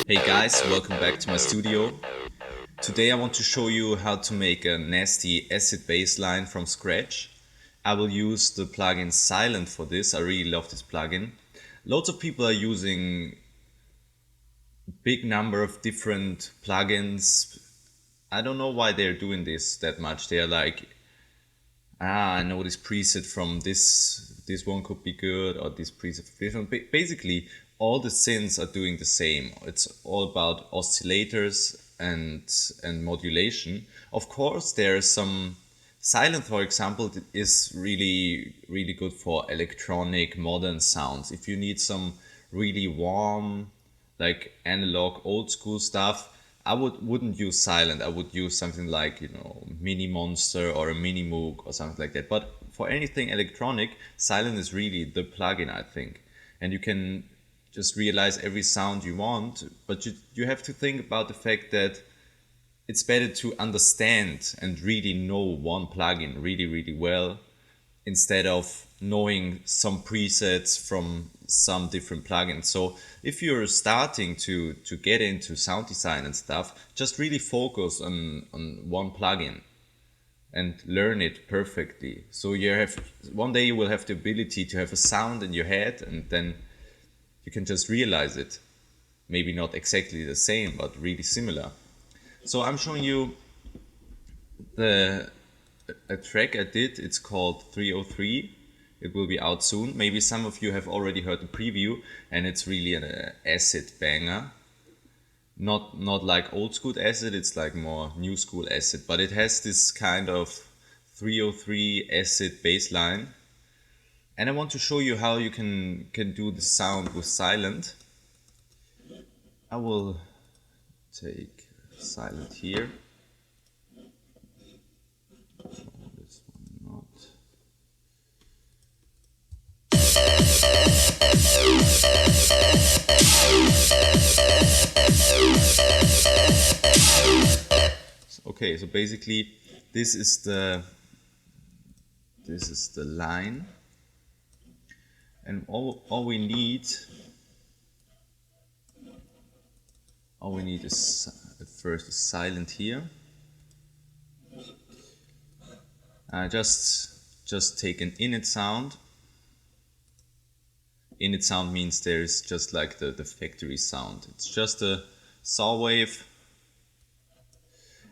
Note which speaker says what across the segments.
Speaker 1: Hey guys, welcome back to my studio. Today I want to show you how to make a nasty acid bass line from scratch. I will use the plugin Silent for this. I really love this plugin. Lots of people are using big number of different plugins. I don't know why they're doing this that much. They're like, I know this preset from this one could be good, or this preset from this one. Basically, all the synths are doing the same. It's all about oscillators and modulation. Of course, there's some Silent, for example, is really good for electronic modern sounds. If you need some really warm, like analog old school stuff, I wouldn't use Silent. I would use something like, Mini Monster or a Mini Moog or something like that. But for anything electronic, Silent is really the plugin, I think. And you can just realize every sound you want, but you have to think about the fact that it's better to understand and really know one plugin really well instead of knowing some presets from some different plugins. So if you're starting to get into sound design and stuff, just really focus on one plugin and learn it perfectly. So you have one day you will have the ability to have a sound in your head, and then you can just realize it. Maybe not exactly the same, but really similar. So I'm showing you a track I did. It's called 303. It will be out soon. Maybe some of you have already heard the preview, and it's really an acid banger. Not like old school acid, it's like more new school acid, but it has this kind of 303 acid bass line. And I want to show you how you can do the sound with Silent. I will take Silent here. This one not. Okay, so basically this is the line, and all we need is at first a Silent here. Just take an init sound. Init sound means there is just like the factory sound. It's just a saw wave.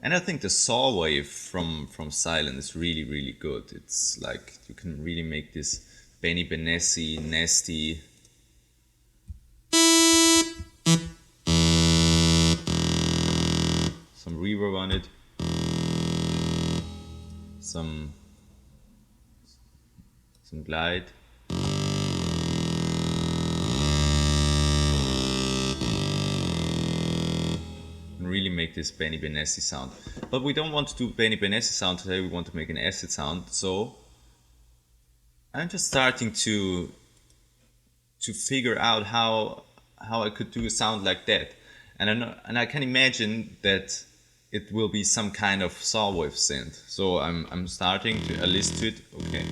Speaker 1: And I think the saw wave from Silent is really good. It's like you can really make this Benny Benassi, nasty. Some reverb on it. Some glide. And really make this Benny Benassi sound. But we don't want to do Benny Benassi sound today, we want to make an acid sound. So I'm just starting to figure out how I could do a sound like that. And I can imagine that it will be some kind of saw wave synth. So I'm starting to listen to it. Okay.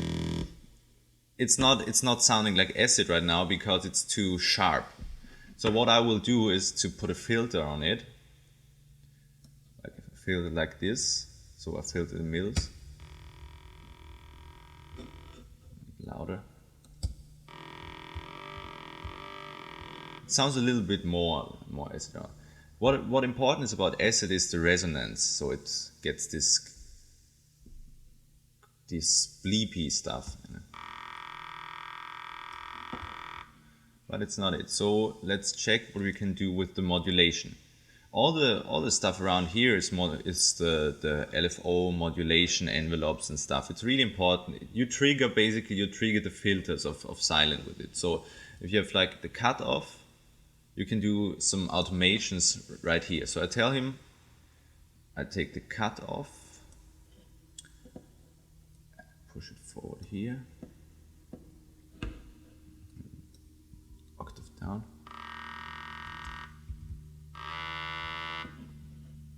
Speaker 1: It's not sounding like acid right now because it's too sharp. So what I will do is to put a filter on it. Like a filter like this. So I filter the middles. Louder. It sounds a little bit more acid. What important is about acid is the resonance. So it gets this bleepy stuff. But it's not it. So let's check what we can do with the modulation. All the stuff around here is the LFO modulation envelopes and stuff. It's really important. You trigger the filters of Silent with it. So if you have like the cutoff, you can do some automations right here. So I tell him, I take the cutoff, push it forward here. Down.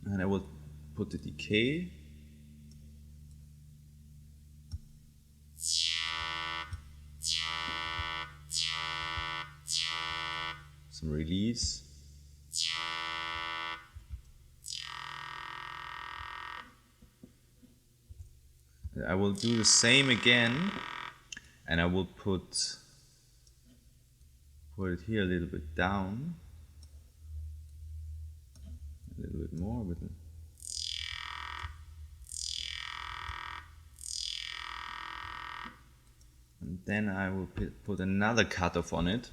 Speaker 1: And I will put the decay. Some release. I will do the same again, and I will put it here a little bit down, a little bit more with it. And then I will put another cutoff on it.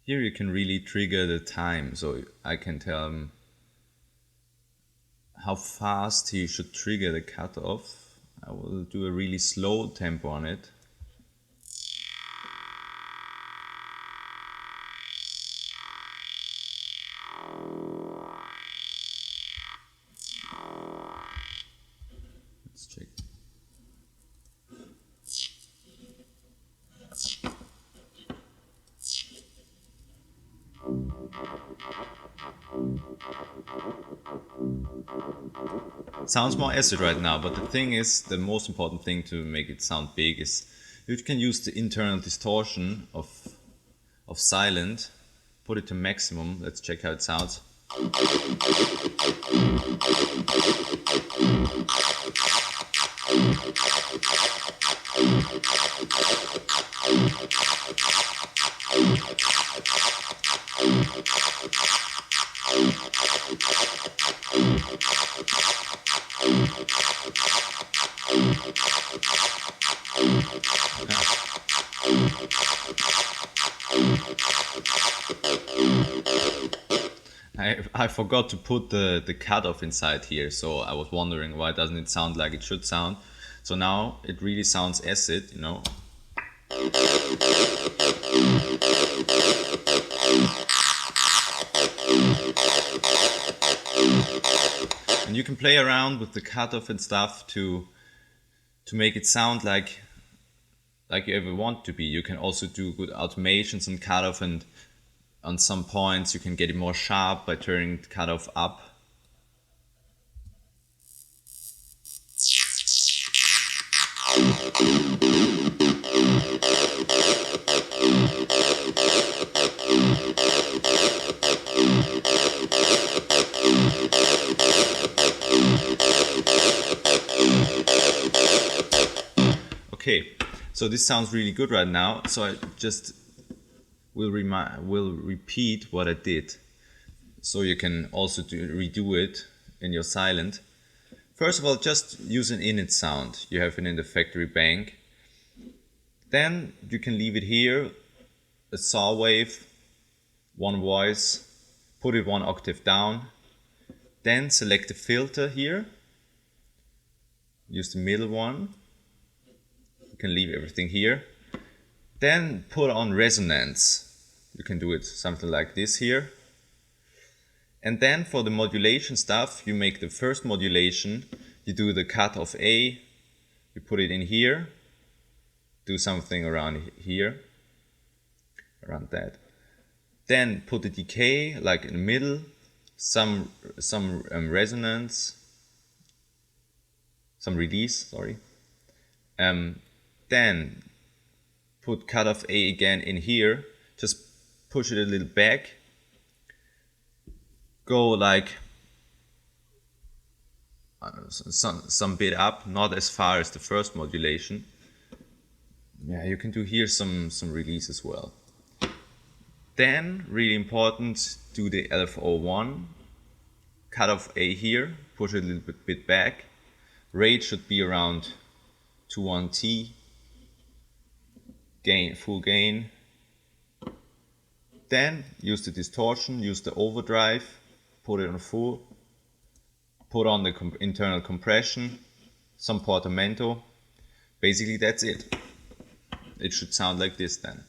Speaker 1: Here you can really trigger the time, so I can tell him how fast he should trigger the cutoff. I will do a really slow tempo on it. Let's check. It sounds more acid right now, but the thing is, the most important thing to make it sound big is you can use the internal distortion of silent, put it to maximum. Let's check how it sounds. I forgot to put the cutoff inside here, so I was wondering why doesn't it sound like it should sound. So now it really sounds acid, you know. And you can play around with the cutoff and stuff to make it sound like you ever want to be. You can also do good automations and cutoff, and on some points you can get it more sharp by turning the cutoff up. Okay, so this sounds really good right now, so I just will repeat what I did, so you can also redo it in your silent. First of all, just use an init sound you have it in the factory bank. Then you can leave it here, a saw wave, one voice, put it one octave down. Then select the filter here, use the middle one. You can leave everything here. Then put on resonance. You can do it something like this here. And then for the modulation stuff, you make the first modulation, you do the cut of A, you put it in here, do something around here, around that. Then put the decay like in the middle, some resonance, some release, sorry. Then put cut of A again in here, just push it a little back, go like I don't know, some bit up, not as far as the first modulation. Yeah, you can do here some release as well. Then, really important, do the LFO1, cut off A here, push it a little bit back. Rate should be around 21T, gain, full gain. Then use the distortion, use the overdrive, put it on full, put on the internal compression, some portamento. Basically that's it. It should sound like this then.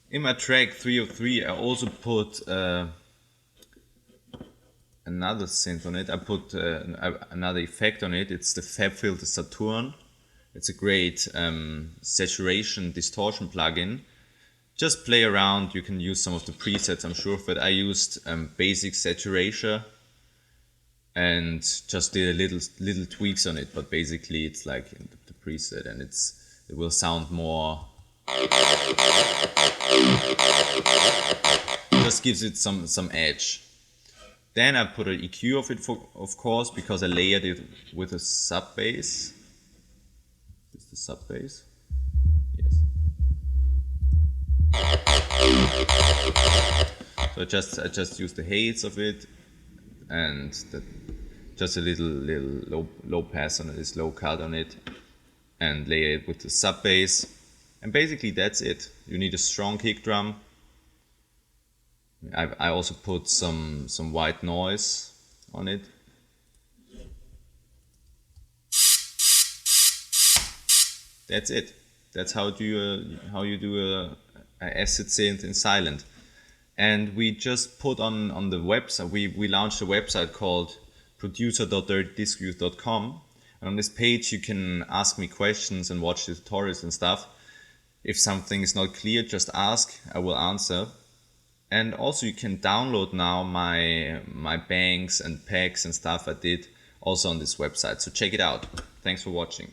Speaker 1: In my track 303 I also put another synth on it. I put another effect on it. It's the FabFilter Saturn. It's a great saturation distortion plugin. Just play around. You can use some of the presets, I'm sure of it. I used basic saturation and just did a little tweaks on it, but basically it's like the preset, and it will sound more, just gives it some edge. Then I put an EQ of it, of course, because I layered it with a sub bass. Is the sub bass? Yes. So I just use the heights of it and just a little low pass on it, this low cut on it, and layer it with the sub bass. And basically that's it. You need a strong kick drum. I also put some white noise on it. That's it. That's how you do a acid synth in silent. And we just put on the website, we launched a website called producer.dirtydiscuse.com, and on this page you can ask me questions and watch the tutorials and stuff. If something is not clear, just ask, I will answer. And also you can download now my banks and packs and stuff I did also on this website, so check it out. Thanks for watching.